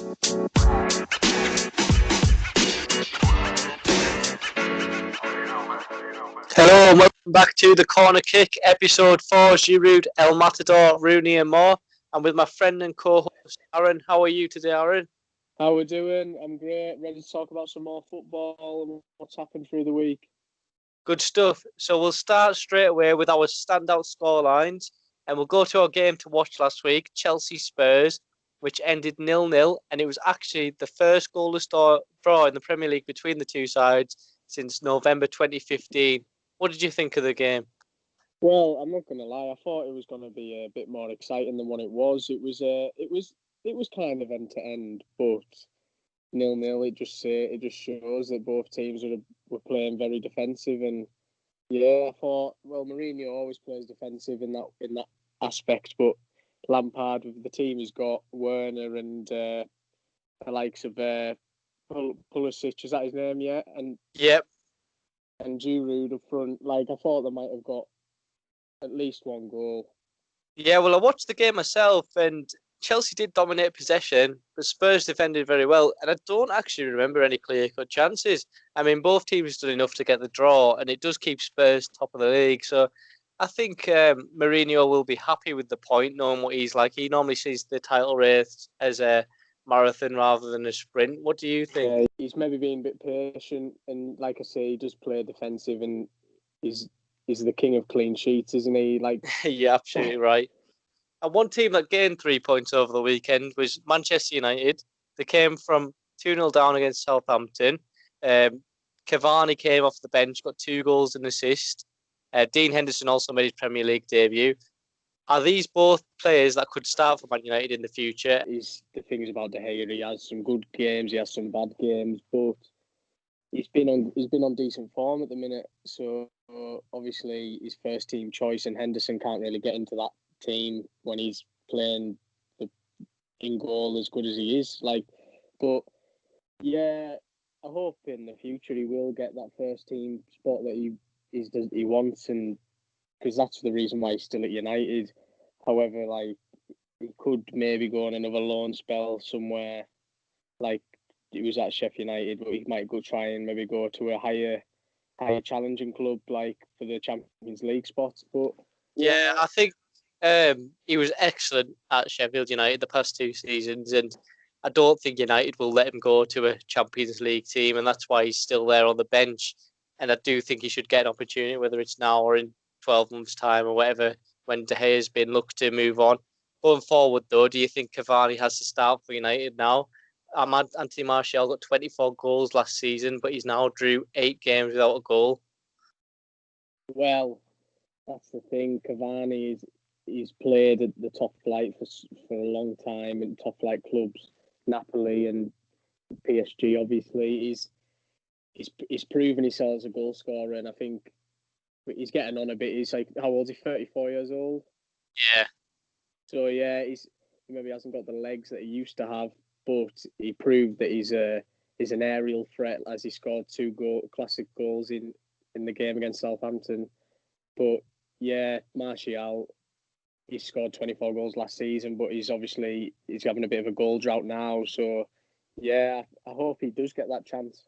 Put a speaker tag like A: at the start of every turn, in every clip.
A: Hello and welcome back to the Corner Kick, episode 4, Giroud, Matador, Rooney and more. I'm with my friend and co-host Aaron. How are you today, Aaron?
B: How we doing? I'm great. Ready to talk about some more football and what's happened through the week.
A: Good stuff. So we'll start straight away with our standout scorelines and we'll go to our game to watch last week, Chelsea-Spurs, which ended 0-0, and it was actually the first goalless draw in the Premier League between the two sides since November 2015. What did you think of the game?
B: Well, I'm not going to lie. I thought it was going to be a bit more exciting than what it was. It was kind of end to end, but 0-0. It just shows that both teams were playing very defensive, and yeah, I thought, well, Mourinho always plays defensive in that aspect, but Lampard with the team he's got, Werner and the likes of Pulisic, is that his name? Yeah, and
A: yep.
B: And Giroud up front, I thought they might have got at least one goal.
A: Yeah, well, I watched the game myself, and Chelsea did dominate possession, but Spurs defended very well, and I don't actually remember any clear-cut chances. I mean, both teams did enough to get the draw, and it does keep Spurs top of the league, so I think Mourinho will be happy with the point, knowing what he's like. He normally sees the title race as a marathon rather than a sprint. What do you think?
B: Yeah, he's maybe being a bit patient, and like I say, he does play defensive, and he's the king of clean sheets, isn't he?
A: You're absolutely right. And one team that gained 3 points over the weekend was Manchester United. They came from 2-0 down against Southampton. Cavani came off the bench, got 2 goals and an assist. Dean Henderson also made his Premier League debut. Are these both players that could start for Man United in the future?
B: The thing is about De Gea, he has some good games, he has some bad games, but he's been on decent form at the minute. So obviously his first team choice, and Henderson can't really get into that team when he's playing in goal as good as he is. But yeah, I hope in the future he will get that first team spot that he wants, and because that's the reason why he's still at United. However, he could maybe go on another loan spell somewhere, like he was at Sheffield United, but he might try and maybe go to a higher challenging club, like for the Champions League spots. But
A: yeah, I think he was excellent at Sheffield United the past 2 seasons, and I don't think United will let him go to a Champions League team, and that's why he's still there on the bench. And I do think he should get an opportunity, whether it's now or in 12 months' time or whatever, when De Gea has been looked to move on. Going forward, though, do you think Cavani has to start for United now? Anthony Martial got 24 goals last season, but he's now drew 8 games without a goal.
B: Well, that's the thing. Cavani he's played at the top flight for a long time in top flight clubs, Napoli and PSG. Obviously, he's proven himself as a goal scorer, and I think he's getting on a bit. He's how old is he? 34 years old.
A: Yeah.
B: So yeah, he maybe hasn't got the legs that he used to have, but he proved that he's an aerial threat as he scored 2 classic goals in the game against Southampton. But yeah, Martial, he scored 24 goals last season, but he's having a bit of a goal drought now. So yeah, I hope he does get that chance.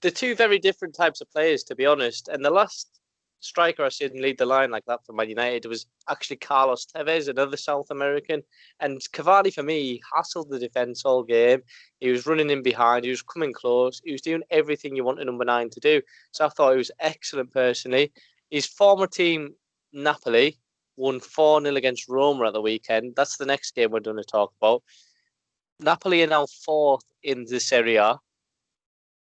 A: The 2 very different types of players, to be honest. And the last striker I seen lead the line like that for Man United was actually Carlos Tevez, another South American. And Cavani, for me, hassled the defence all game. He was running in behind. He was coming close. He was doing everything you want a number 9 to do. So I thought he was excellent personally. His former team, Napoli, won 4-0 against Roma at the weekend. That's the next game we're going to talk about. Napoli are now 4th in the Serie A.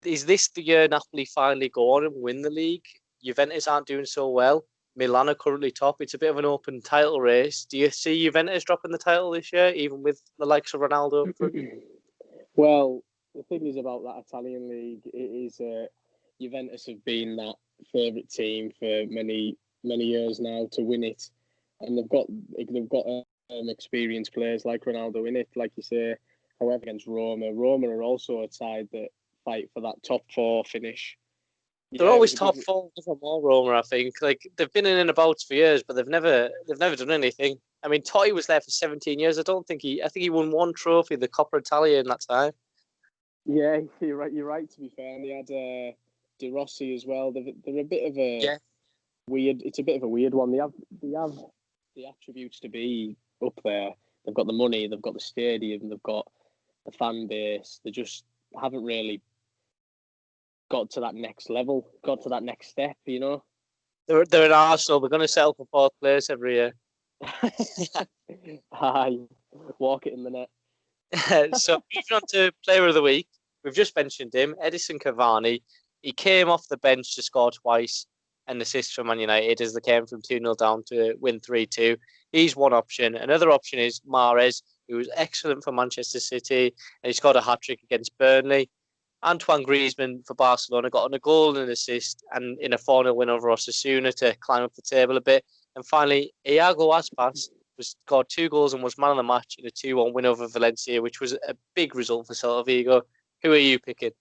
A: Is this the year Napoli finally go on and win the league? Juventus aren't doing so well. Milan are currently top. It's a bit of an open title race. Do you see Juventus dropping the title this year, even with the likes of Ronaldo?
B: Well, the thing is about that Italian league, it is Juventus have been that favourite team for many years now to win it, and they've got experienced players like Ronaldo in it, like you say. However, against Roma are also a side that fight for that top 4 finish.
A: They're always top 4 for more Roma, I think. They've been in and about for years, but they've never done anything. I mean, Totti was there for 17 years. I think he won one trophy, the Coppa Italia, in that time.
B: Yeah, you're right. You're right. To be fair, and they had De Rossi as well. They're a bit of a weird. It's a bit of a weird one. They have the attributes to be up there. They've got the money. They've got the stadium. They've got the fan base. They just haven't really got to that next level. Got to that next step. You know.
A: They're in Arsenal. They're going to settle for fourth place every year.
B: Hi, walk it in the net.
A: So moving on to Player of the Week, we've just mentioned him, Edison Cavani. He came off the bench to score twice and assist for Man United as they came from 2-0 down to win 3-2. He's one option. Another option is Mahrez, who was excellent for Manchester City, and he scored a hat-trick against Burnley. Antoine Griezmann for Barcelona got on a goal and an assist and in a 4-0 win over Osasuna to climb up the table a bit. And finally, Iago Aspas scored 2 goals and was man of the match in a 2-1 win over Valencia, which was a big result for Celta Vigo. Who are you picking?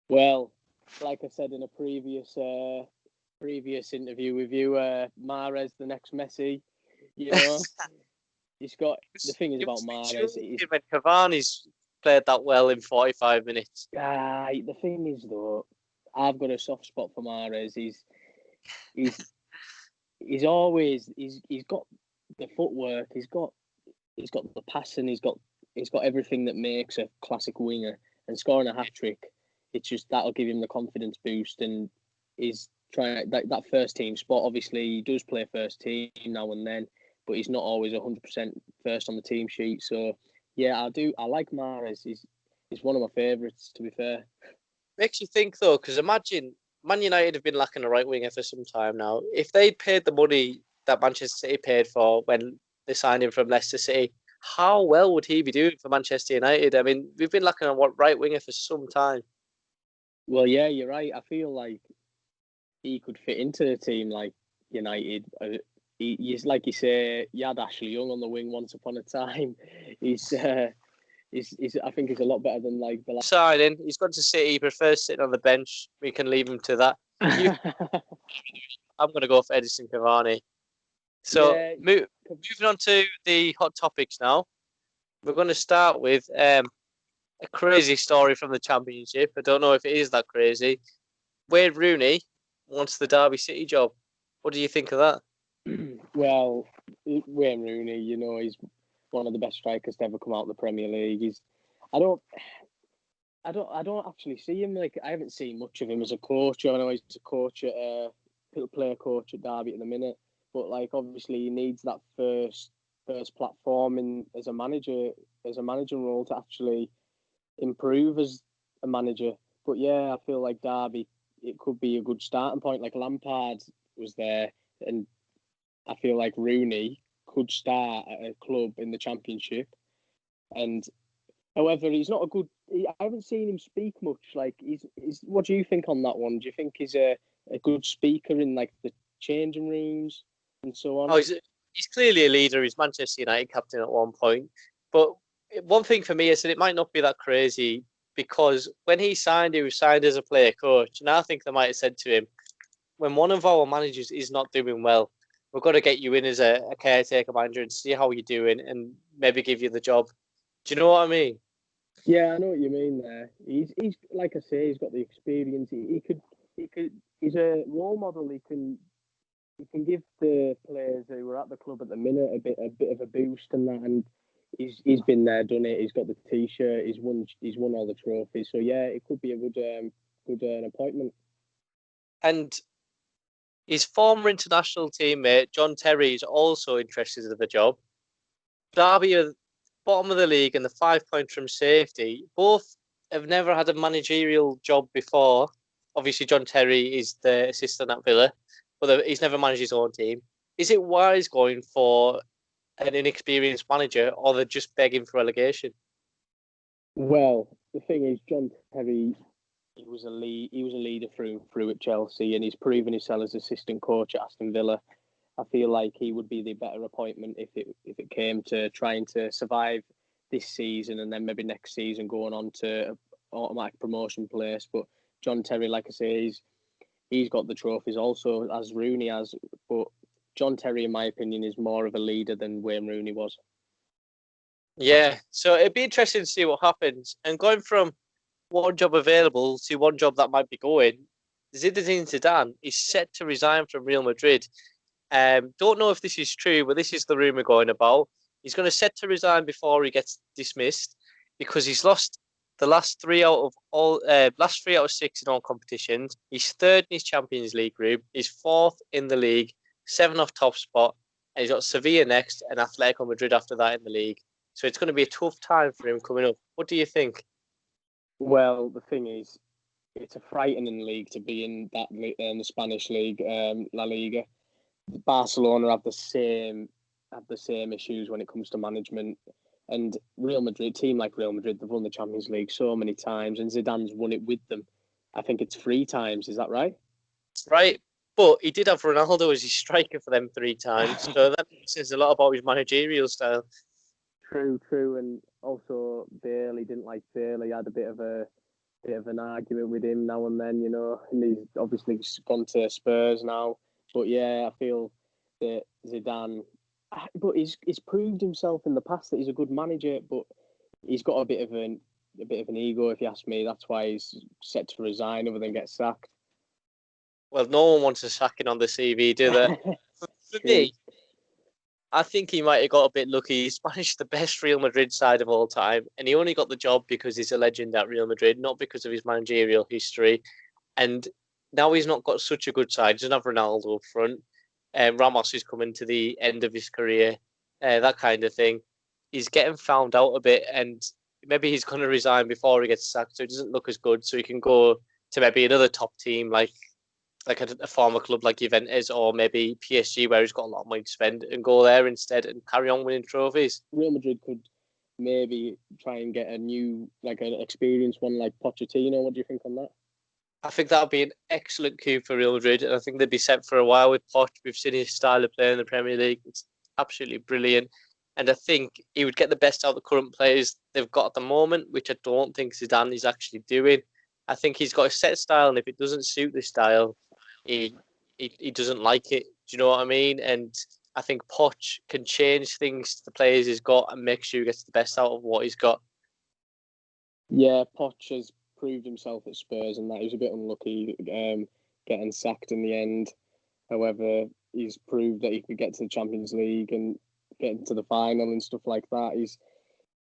B: Well, like I said in a previous interview with you, Mahrez, the next Messi. You know, he's got the thing is about Mahrez.
A: When Cavani's played that well in 45 minutes.
B: The thing is though, I've got a soft spot for Mahrez. He's got the footwork. He's got the passing. He's got everything that makes a classic winger. And scoring a hat trick, it's just that'll give him the confidence boost. And he's trying that first team spot. Obviously, he does play first team now and then, but he's not always 100% first on the team sheet. So yeah, I like Mahrez. He's one of my favourites, to be fair.
A: Makes you think though, because imagine Man United have been lacking a right winger for some time now. If they'd paid the money that Manchester City paid for when they signed him from Leicester City, how well would he be doing for Manchester United? I mean, we've been lacking a right winger for some time.
B: Well, yeah, you're right. I feel like he could fit into a team like United. He's like you say, you had Ashley Young on the wing once upon a time. He's I think he's a lot better than like the last
A: signing. He's gone to City. He prefers sitting on the bench. We can leave him to that. I'm going to go for Edison Cavani. So moving on to the hot topics now. We're going to start with a crazy story from the Championship. I don't know if it is that crazy. Wayne Rooney wants the Derby City job. What do you think of that?
B: Well, Wayne Rooney, you know, he's one of the best strikers to ever come out of the Premier League. I don't actually see him. Like, I haven't seen much of him as a coach. I know he's a coach at player coach at Derby at the minute, but like obviously he needs that first platform as a manager role to actually improve as a manager. But yeah, I feel like Derby, it could be a good starting point. Like Lampard was there, and I feel like Rooney could start at a club in the Championship. And however, he's not a good. I haven't seen him speak much. Like, he's. What do you think on that one? Do you think he's a good speaker in like the changing rooms and so on?
A: Oh, he's clearly a leader. He's Manchester United captain at one point. But one thing for me is that it might not be that crazy because when he was signed as a player coach. And I think they might have said to him, when one of our managers is not doing well, we've got to get you in as a caretaker manager and see how you're doing and maybe give you the job. Do you know what I mean?
B: Yeah, I know what you mean there. He's like I say, he's got the experience. He could. He's a role model. He can give the players who are at the club at the minute a bit of a boost and that. And he's been there, done it. He's got the T-shirt. He's won all the trophies. So yeah, it could be a good appointment.
A: And his former international teammate John Terry is also interested in the job. Derby are bottom of the league and the 5 points from safety. Both have never had a managerial job before. Obviously, John Terry is the assistant at Villa, but he's never managed his own team. Is it wise going for an inexperienced manager, or they're just begging for relegation?
B: Well, the thing is, John Terry, he was a leader through at Chelsea, and he's proven himself as assistant coach at Aston Villa. I feel like he would be the better appointment if it came to trying to survive this season and then maybe next season going on to an automatic promotion place. But John Terry, like I say, he's got the trophies also, as Rooney has. But John Terry, in my opinion, is more of a leader than Wayne Rooney was.
A: Yeah, so it'd be interesting to see what happens. And going from one job available to one job that might be going, Zinedine Zidane is set to resign from Real Madrid. Don't know if this is true, but this is the rumor going about. He's going to set to resign before he gets dismissed because he's lost the last 3 out of 6 in all competitions. He's third in his Champions League group. He's fourth in the league, 7 off top spot, and he's got Sevilla next and Atletico Madrid after that in the league. So it's going to be a tough time for him coming up. What do you think?
B: Well, the thing is, it's a frightening league to be in, that the Spanish league, La Liga. Barcelona have the same issues when it comes to management, and Real Madrid, team like Real Madrid, they've won the Champions League so many times, and Zidane's won it with them. I think it's 3 times. Is that right?
A: Right, but he did have Ronaldo as his striker for them 3 times, so that says a lot about his managerial style.
B: True, and also Bale. He didn't like Bale. He had a bit of an argument with him now and then, and he's obviously gone to Spurs now. But yeah, I feel that Zidane, but he's proved himself in the past that he's a good manager, but he's got a bit of an ego, if you ask me. That's why he's set to resign other than get sacked.
A: Well, no one wants a sacking on the CV, do they? For me, I think he might have got a bit lucky. He's managed the best Real Madrid side of all time, and he only got the job because he's a legend at Real Madrid, not because of his managerial history. And now he's not got such a good side. He doesn't have Ronaldo up front. Ramos is coming to the end of his career, that kind of thing. He's getting found out a bit, and maybe he's going to resign before he gets sacked, so he doesn't look as good. So he can go to maybe another top team like a former club like Juventus or maybe PSG, where he's got a lot of money to spend, and go there instead and carry on winning trophies.
B: Real Madrid could maybe try and get a new, like an experienced one like Pochettino. What do you think on that?
A: I think that would be an excellent coup for Real Madrid, and I think they'd be set for a while with Poch. We've seen his style of play in the Premier League. It's absolutely brilliant. And I think he would get the best out of the current players they've got at the moment, which I don't think Zidane is actually doing. I think he's got a set style, and if it doesn't suit the style, he doesn't like it. Do you know what I mean? And I think Poch can change things to the players he's got and make sure he gets the best out of what he's got.
B: Yeah, Poch has proved himself at Spurs, and that he was a bit unlucky getting sacked in the end. However, he's proved that he could get to the Champions League and get into the final and stuff like that.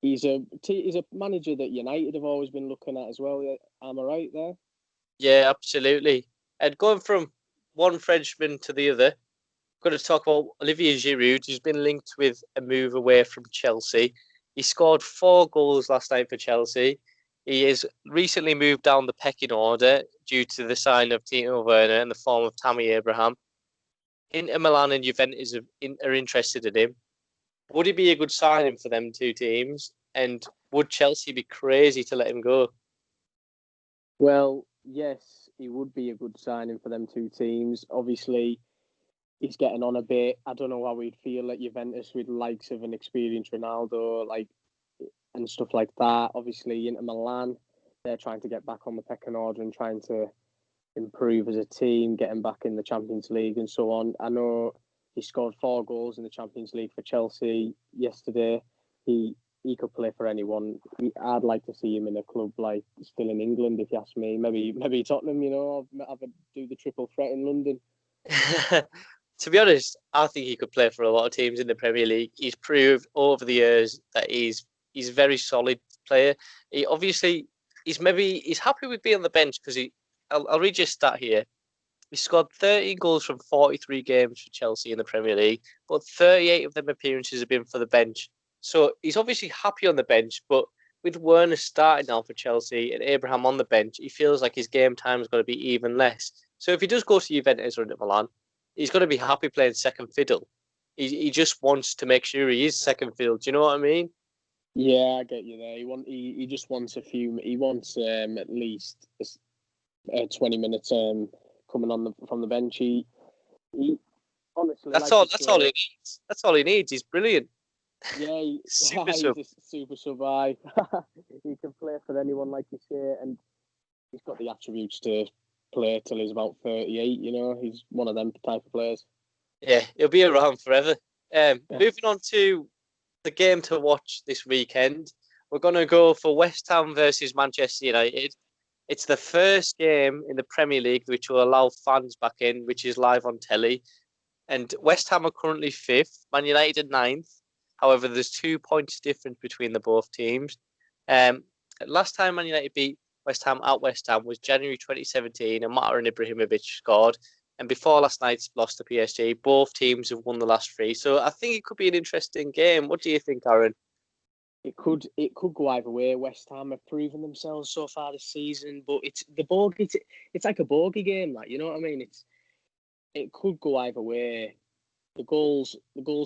B: He's a manager that United have always been looking at as well. Am I right there?
A: Yeah, absolutely. And going from one Frenchman to the other, I'm going to talk about Olivier Giroud, who's been linked with a move away from Chelsea. He scored 4 goals last night for Chelsea. He has recently moved down the pecking order due to the sign of Timo Werner in the form of Tammy Abraham. Inter Milan and Juventus are interested in him. Would he be a good signing for them 2 teams? And would Chelsea be crazy to let him go?
B: Well, yes, he would be a good signing for them 2 teams. Obviously, he's getting on a bit. I don't know how we'd feel at Juventus with likes of an experienced Ronaldo, and stuff like that. Obviously, Inter Milan, they're trying to get back on the pecking order and trying to improve as a team, getting back in the Champions League and so on. I know he scored 4 goals in the Champions League for Chelsea yesterday. He could play for anyone. I'd like to see him in a club like still in England, if you ask me. Maybe Tottenham, do the triple threat in London.
A: To be honest, I think he could play for a lot of teams in the Premier League. He's proved over the years that he's a very solid player. He's happy with being on the bench because I'll read you a stat here. He scored 13 goals from 43 games for Chelsea in the Premier League, but 38 of them appearances have been for the bench. So he's obviously happy on the bench, but with Werner starting now for Chelsea and Abraham on the bench, he feels like his game time is going to be even less. So if he does go to Juventus or Inter Milan, he's going to be happy playing second fiddle. He just wants to make sure he is second fiddle. Do you know what I mean?
B: Yeah, I get you there. He just wants a few. He wants at least 20 minutes coming on from the bench. He honestly.
A: That's all he needs. That's all he needs. He's brilliant.
B: Yeah, he's a super sub. He can play for anyone, like you say, and he's got the attributes to play till he's about 38. He's one of them type of players.
A: Yeah, it'll be around forever.
B: Yeah.
A: Moving on to the game to watch this weekend, we're going to go for West Ham versus Manchester United. It's the first game in the Premier League which will allow fans back in, which is live on telly. And West Ham are currently fifth, Man United ninth. However, there's 2 points difference between the both teams. Um, Last time Man United beat West Ham at West Ham was January 2017, and Matador Ibrahimovic scored. And before last night's loss to PSG, both teams have won the last three. So I think it could be an interesting game. What do you think, Aaron?
B: It could go either way. West Ham have proven themselves so far this season, but it's the bogey. It's like a bogey game, like, you know what I mean. It could go either way. The goals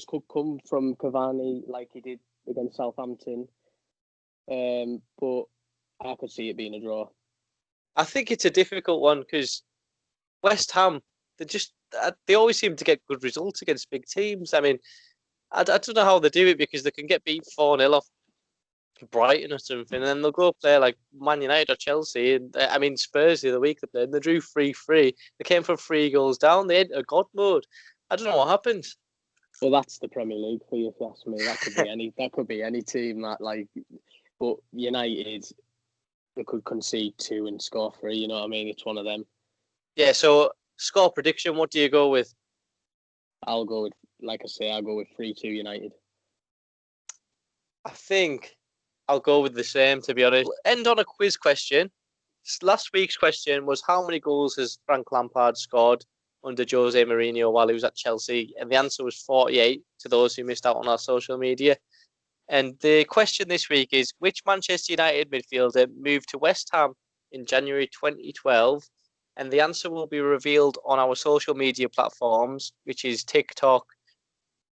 B: could come from Cavani like he did against Southampton, but I could see it being a draw.
A: I think it's a difficult one because West Ham, they always seem to get good results against big teams. I mean, I don't know how they do it because they can get beat 4-0 off Brighton or something, and then they'll go play like Man United or Chelsea. And I mean, Spurs the other week they played, and they drew 3-3. They came from 3 goals down. They had a god mode. I don't know what happened.
B: Well, that's the Premier League for you, if you ask me. That could be any. That could be any team that like. But United, they could concede 2 and score 3. You know what I mean? It's one of them.
A: Yeah. So score prediction. What do you go with?
B: I'll go with, like I say, I'll go with 3-2 United.
A: I think I'll go with the same. To be honest, end on a quiz question. Last week's question was how many goals has Frank Lampard scored under Jose Mourinho while he was at Chelsea? And the answer was 48 to those who missed out on our social media. And the question this week is which Manchester United midfielder moved to West Ham in January 2012? And the answer will be revealed on our social media platforms, which is TikTok,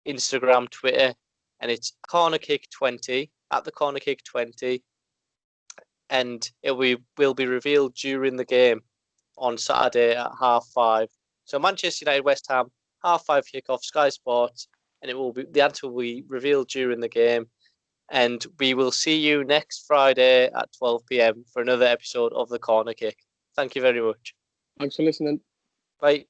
A: Instagram, Twitter, and it's Corner Kick 20 at the Corner Kick 20. And will be revealed during the game on Saturday at 5:30. So Manchester United, West Ham, 5:30 kickoff, Sky Sports, and the answer will be revealed during the game. And we will see you next Friday at 12 p.m. for another episode of the Corner Kick. Thank you very much.
B: Thanks for listening.
A: Bye.